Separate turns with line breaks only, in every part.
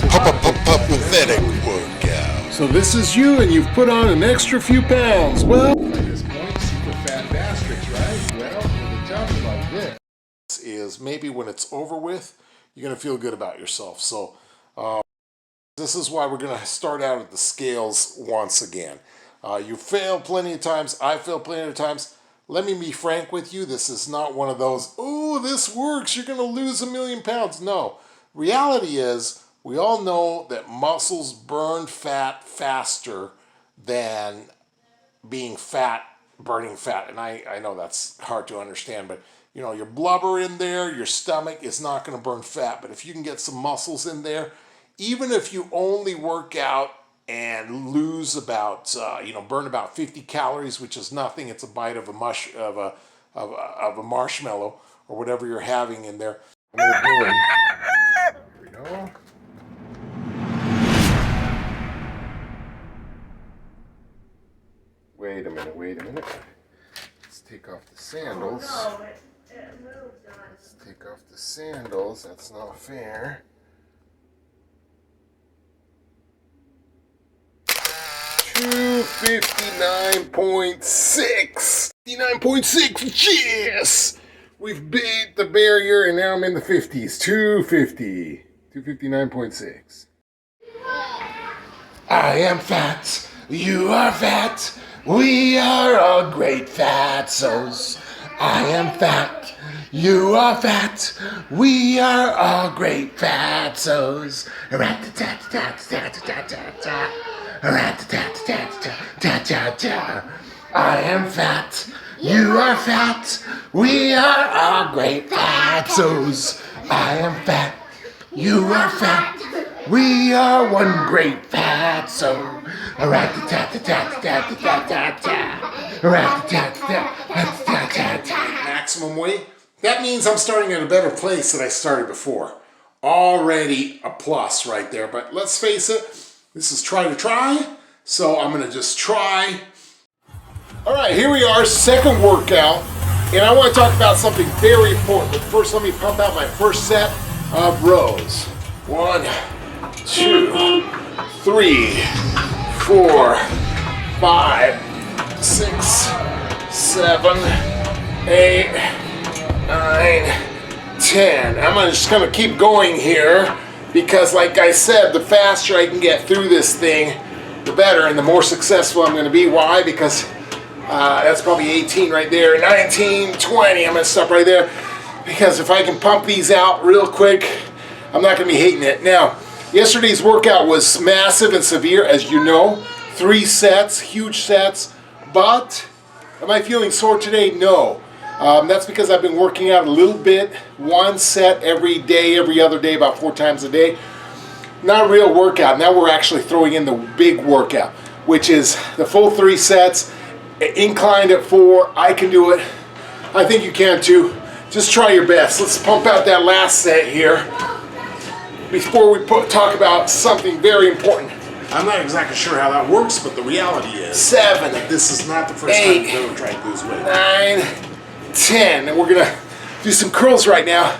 Pathetic workout.
So this is you, and you've put on an extra few pounds. Well, at this point, super fat bastards, right? Well, the tell me like this is maybe when it's over with, you're gonna feel good about yourself. So this is why we're gonna start out at the scales once again. You failed plenty of times. I failed plenty of times. Let me be frank with you. This is not one of those, oh, this works, you're gonna lose 1,000,000 pounds. No. Reality is, we all know that muscles burn fat faster than being fat, burning fat. And I know that's hard to understand, but you know, your blubber in there, your stomach is not going to burn fat. But if you can get some muscles in there, even if you only work out and lose about, burn about 50 calories, which is nothing. It's a bite of a marshmallow or whatever you're having in there. There we go. Wait a minute. Let's take off the sandals.
Oh, no, it moved on.
Let's take off the sandals. That's not fair. 259.6. 59.6. Yes! We've beat the barrier, and now I'm in the 50s. 250. 259.6. I am fat. You are fat. We are all great fatsos. I am fat. You are fat. We are all great fatsos. Rat-a-tat-tat-tat-tat-tat-tat. Rat-a-tat-tat-tat-tat-tat-tat. I am fat. You are fat. We are all great fatsos. I am fat. You are fat. We are one great fatso. Maximum weight. That means I'm starting at a better place than I started before. Already a plus right there. But let's face it, this is try to try. So I'm going to just try. All right, here we are, second workout. And I want to talk about something very important. But first, let me pump out my first set of rows. 1, 2, 3, 4, 5, 6, 7, 8, 9, 10. I'm just gonna keep going here because, like I said, the faster I can get through this thing, the better, and the more successful I'm gonna be. Why? Because that's probably 18 right there, 19, 20. I'm gonna stop right there because if I can pump these out real quick, I'm not gonna be hating it. Now, yesterday's workout was massive and severe, as you know. 3 sets, huge sets. But am I feeling sore today? No. That's because I've been working out a little bit. 1 set every day, every other day, about 4 times a day. Not a real workout. Now we're actually throwing in the big workout, which is the full 3 sets, inclined at 4. I can do it. I think you can too. Just try your best. Let's pump out that last set here before we talk about something very important. I'm not exactly sure how that works, but the reality is 7. This is not the first 8, time you've ever tried to lose weight. 9, 10. And we're going to do some curls right now,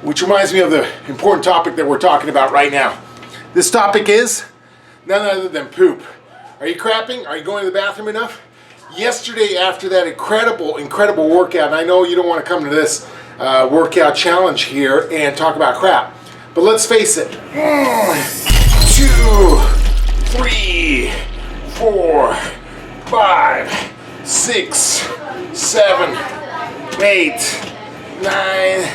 which reminds me of the important topic that we're talking about right now. This topic is none other than poop. Are you crapping? Are you going to the bathroom enough? Yesterday, after that incredible workout, and I know you don't want to come to this workout challenge here and talk about crap, but let's face it. 2, 3, 4, 5, 6, 7, 8, 9,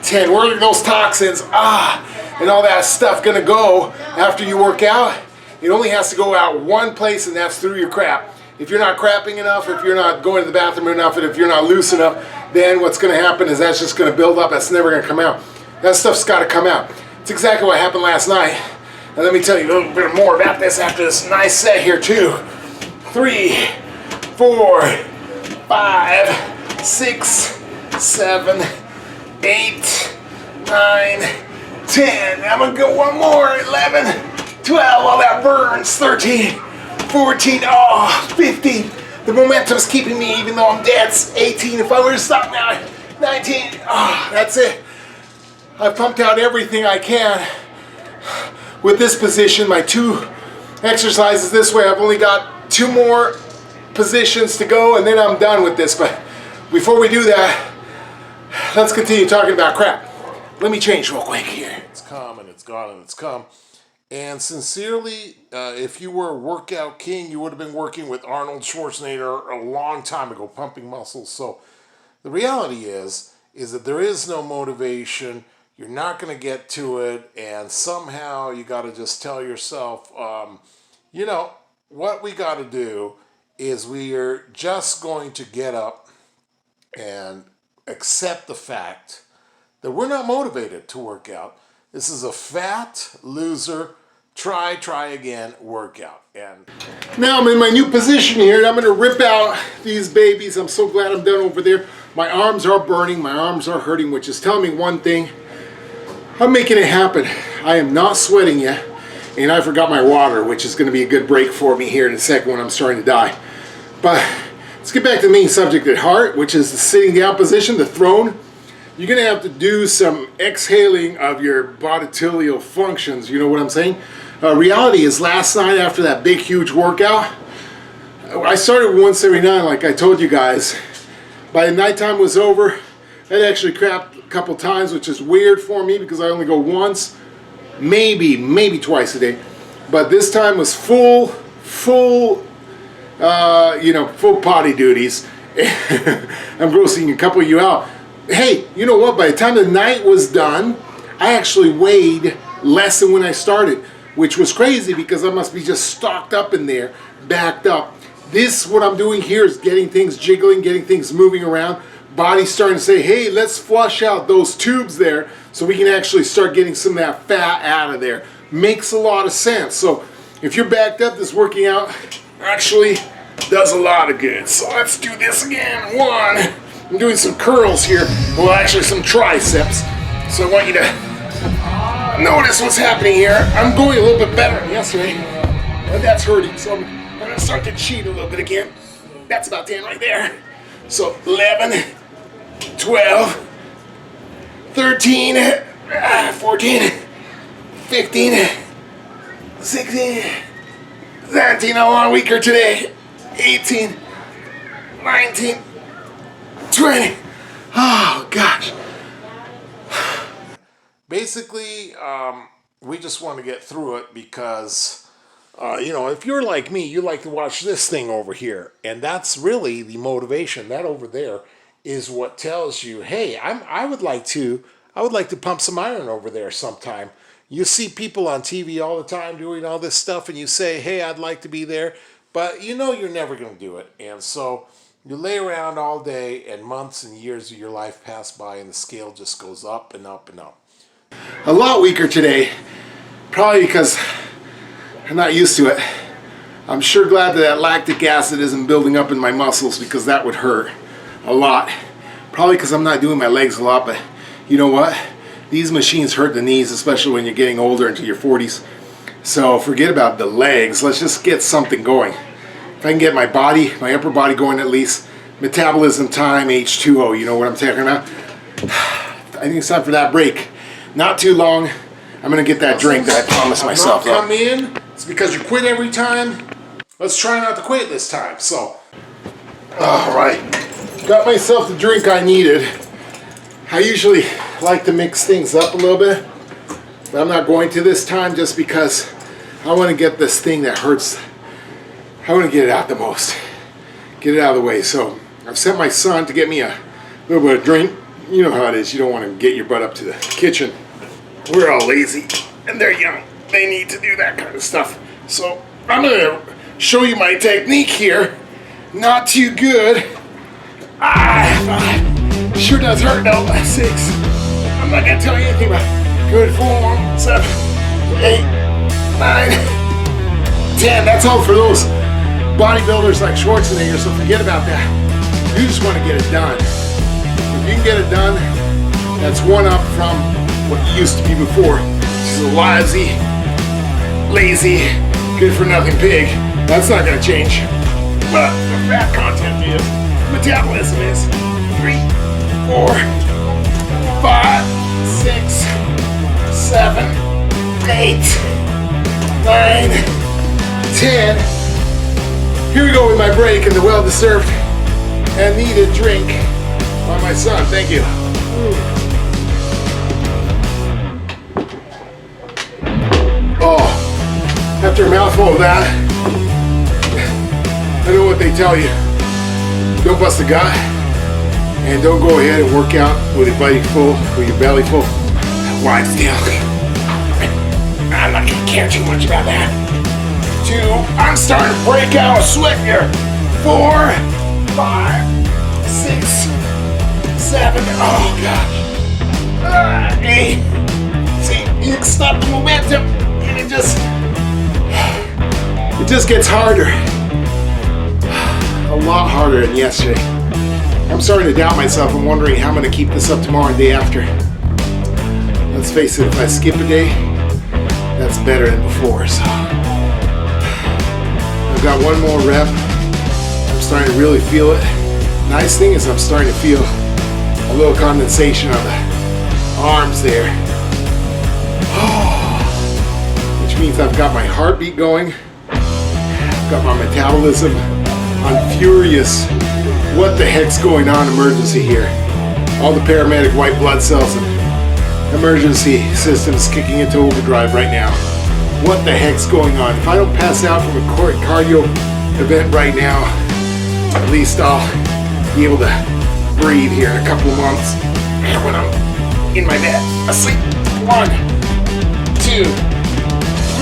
10. Where are those toxins and all that stuff gonna go after you work out? It only has to go out one place, and that's through your crap. If you're not crapping enough, if you're not going to the bathroom enough, and if you're not loose enough, then what's going to happen is that's just going to build up. That's never going to come out. That stuff's got to come out. It's exactly what happened last night. And let me tell you a little bit more about this after this nice set here too. 3, 4, 5, 6, 7, 8, 9, 10. I'm going to go one more. 11, 12. Oh, that burns. 13, 14. Oh, 15. The momentum's keeping me even though I'm dead. 18. If I were to stop now. 19. Oh, that's it. I've pumped out everything I can. with this position, my 2 exercises this way. I've only got 2 more positions to go and then I'm done with this. But before we do that, let's continue talking about crap. Let me change real quick here. It's come and it's gone and it's come. And sincerely, if you were a workout king, you would have been working with Arnold Schwarzenegger a long time ago, pumping muscles. So the reality is that there is no motivation. You're not going to get to it. And somehow you got to just tell yourself, you know, what we got to do is we are just going to get up and accept the fact that we're not motivated to work out. This is a fat loser, try again workout. And now I'm in my new position here and I'm gonna rip out these babies. I'm so glad I'm done over there. My arms are burning, my arms are hurting, which is telling me one thing. I'm making it happen. I am not sweating yet. And I forgot my water, which is gonna be a good break for me here in a second when I'm starting to die. But let's get back to the main subject at heart, which is the sitting down position, the throne. You're gonna have to do some exhaling of your bodily functions, you know what I'm saying? Reality is last night after that big huge workout, I started with 179 like I told you guys. By the nighttime was over, I'd actually crapped a couple times, which is weird for me because I only go once, maybe twice a day. But this time was full potty duties. I'm grossing a couple of you out. Hey, you know what? By the time the night was done, I actually weighed less than when I started, which was crazy because I must be just stocked up in there, backed up. This, what I'm doing here is getting things jiggling, getting things moving around. Body's starting to say, hey, let's flush out those tubes there so we can actually start getting some of that fat out of there. Makes a lot of sense. So if you're backed up, this working out actually does a lot of good. So let's do this again. 1. I'm doing some curls here. Well, actually some triceps. So I want you to notice what's happening here. I'm going a little bit better than yesterday, but that's hurting. So I'm going to start to cheat a little bit again. That's about 10 right there. So 11, 12, 13, 14, 15, 16, 17, a long weeker today, 18, 19, 20. Oh gosh. Basically, we just want to get through it because, if you're like me, you like to watch this thing over here. And that's really the motivation. That over there is what tells you, hey, I would like to pump some iron over there sometime. You see people on TV all the time doing all this stuff and you say, hey, I'd like to be there. But you know you're never going to do it. And so you lay around all day and months and years of your life pass by and the scale just goes up and up and up. A lot weaker today, probably because I'm not used to it. I'm sure glad that lactic acid isn't building up in my muscles because that would hurt a lot. Probably because I'm not doing my legs a lot, but you know what? These machines hurt the knees, especially when you're getting older into your 40s. So forget about the legs. Let's just get something going. If I can get my body, my upper body going at least, metabolism time, H2O, you know what I'm talking about? I think it's time for that break. Not too long. I'm gonna get that drink that I promised myself. Come in. It's because you quit every time. Let's try not to quit this time. So, all right. Got myself the drink I needed. I usually like to mix things up a little bit, but I'm not going to this time just because I want to get this thing that hurts. I want to get it out the most. Get it out of the way. So I've sent my son to get me a little bit of drink. You know how it is. You don't want to get your butt up to the kitchen. We're all lazy and they're young. They need to do that kind of stuff. So I'm going to show you my technique here. Not too good. 5. Sure does hurt though. 6. I'm not going to tell you anything about it. Good. 4, 7, 8, 9, 10. That's all for those bodybuilders like Schwarzenegger, so forget about that. You just want to get it done. If you can get it done, that's one up from what you used to be before. She's a lazy, good for nothing pig. That's not going to change. But the fat content is, metabolism is 3, 4, 5, 6, 7, 8, 9, 10. Here we go with my break and the well-deserved and needed drink by my son. Thank you. Oh, after a mouthful of that, I know what they tell you. Don't bust a gut, and don't go ahead and work out with your belly full, wide still. I'm not gonna care too much about that. 2, I'm starting to break out a sweat here. 4, 5, 6, 7, oh gosh. 8. See, you can stop the momentum, and it just gets harder. A lot harder than yesterday. I'm starting to doubt myself. I'm wondering how I'm going to keep this up tomorrow and the day after. Let's face it, if I skip a day, that's better than before. So I've got one more rep. I'm starting to really feel it. Nice thing is I'm starting to feel a little condensation on the arms there. Which means I've got my heartbeat going. I've got my metabolism. I'm furious. What the heck's going on? Emergency here. All the paramedic white blood cells and emergency systems kicking into overdrive right now. What the heck's going on? If I don't pass out from a cardio event right now, at least I'll be able to breathe here in a couple of months. And when I'm in my bed, asleep. 1, 2,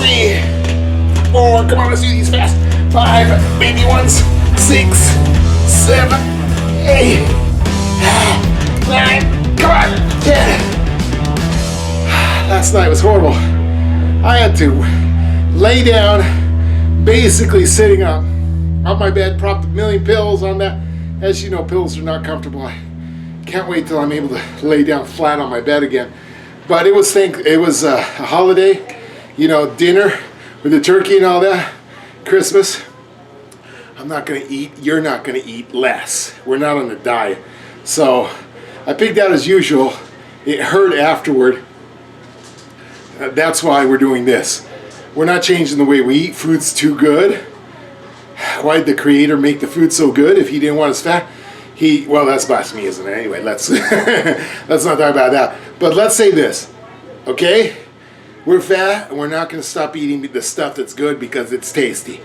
3, 4. Come on, let's do these fast. 5 baby ones. 6, 7, 8, 9, come on, 10. Last night was horrible. I had to lay down, basically sitting up on my bed, propped a million pillows on that. As you know, pillows are not comfortable. I can't wait till I'm able to lay down flat on my bed again. But it was a holiday, you know, dinner with the turkey and all that, Christmas. I'm not gonna eat, you're not gonna eat less. We're not on a diet. So I picked out as usual. It hurt afterward. That's why we're doing this. We're not changing the way we eat. Food's too good. Why did the creator make the food so good if he didn't want us fat? Well, that's blasphemy, isn't it? Anyway, let's let's not talk about that. But let's say this, okay? We're fat and we're not gonna stop eating the stuff that's good because it's tasty.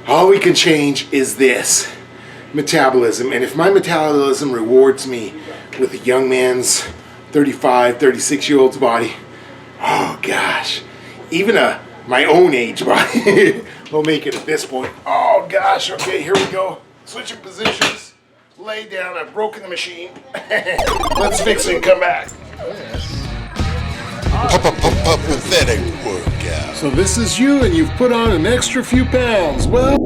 All we can change is this, metabolism. And if my metabolism rewards me with a young man's 35, 36-year-old's body, oh gosh, even my own age body will make it at this point. Oh gosh, okay, here we go. Switching positions, lay down, I've broken the machine. Let's fix it and come back.
Pathetic workout.
So this is you and you've put on an extra few pounds. Well,